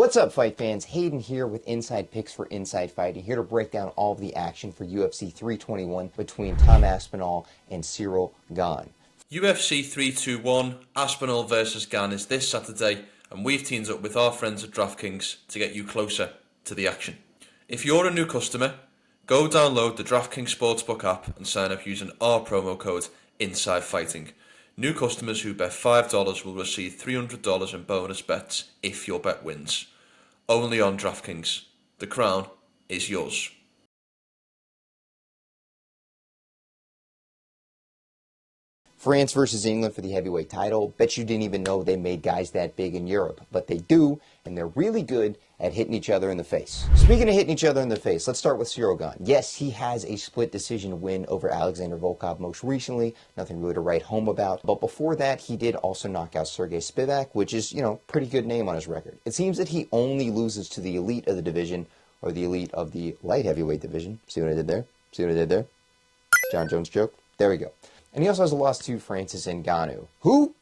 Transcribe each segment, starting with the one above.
What's up, fight fans? Hayden here with Inside Picks for Inside Fighting, here to break down all of the action for UFC 321 between Tom Aspinall and Ciryl Gane. UFC 321 Aspinall vs Gane is this Saturday, and we've teamed up with our friends at DraftKings to get you closer to the action. If you're a new customer, go download the DraftKings Sportsbook app and sign up using our promo code INSIDEFIGHTING. New customers who bet $5 will receive $300 in bonus bets if your bet wins. Only on DraftKings. The crown is yours. France versus England for the heavyweight title. Bet you didn't even know they made guys that big in Europe, but they do, and they're really good at hitting each other in the face. Speaking of hitting each other in the face, let's start with Ciryl Gane. Yes, he has a split decision win over Alexander Volkov most recently, nothing really to write home about, but before that, he did also knock out Sergey Spivak, which is, pretty good name on his record. It seems that he only loses to the elite of the division, or the elite of the light heavyweight division. See what I did there? See what I did there? John Jones joke? There we go. And he also has a loss to Francis Ngannou. Who?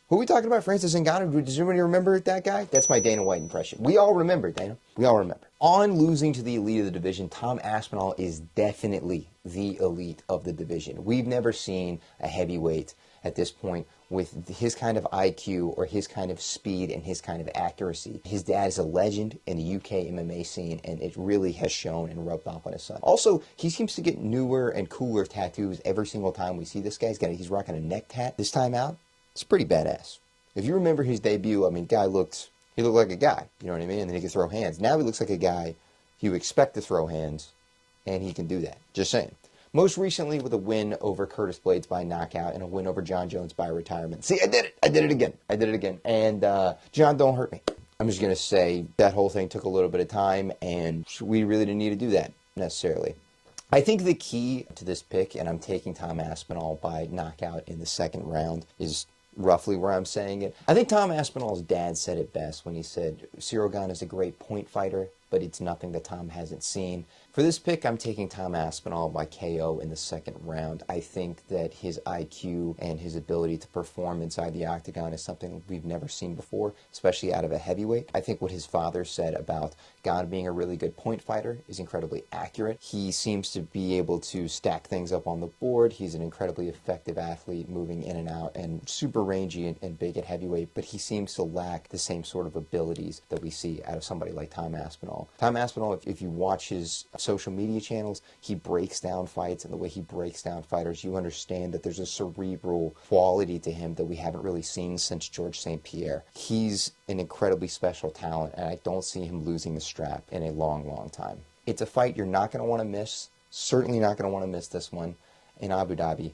Who are we talking about? Francis Ngannou? Does anybody remember that guy? That's my Dana White impression. We all remember, Dana. We all remember. On losing to the elite of the division, Tom Aspinall is definitely the elite of the division. We've never seen a heavyweight at this point with his kind of IQ or his kind of speed and his kind of accuracy. His dad is a legend in the UK MMA scene, and it really has shown and rubbed off on his son. Also, he seems to get newer and cooler tattoos every single time we see this guy. He's rocking a neck tat this time out. It's pretty badass. If you remember his debut, guy looked like a guy, you know what I mean? And then he could throw hands. Now he looks like a guy you expect to throw hands, and he can do that. Just saying. Most recently with a win over Curtis Blades by knockout and a win over John Jones by retirement. See, I did it. I did it again. I did it again. And John, don't hurt me. I'm just going to say that whole thing took a little bit of time, and we really didn't need to do that necessarily. I think the key to this pick, and I'm taking Tom Aspinall by knockout in the second round, is roughly where I'm saying it. I think Tom Aspinall's dad said it best when he said, Ciryl Gane is a great point fighter, but it's nothing that Tom hasn't seen. For this pick, I'm taking Tom Aspinall by KO in the second round. I think that his IQ and his ability to perform inside the octagon is something we've never seen before, especially out of a heavyweight. I think what his father said about Gane being a really good point fighter is incredibly accurate. He seems to be able to stack things up on the board. He's an incredibly effective athlete moving in and out and super rangy and big at heavyweight, but he seems to lack the same sort of abilities that we see out of somebody like Tom Aspinall. Tom Aspinall, if you watch his social media channels, he breaks down fights, and the way he breaks down fighters, you understand that there's a cerebral quality to him that we haven't really seen since George St. Pierre. He's an incredibly special talent, and I don't see him losing the strap in a long, long time. It's a fight you're not going to want to miss, certainly not going to want to miss this one, in Abu Dhabi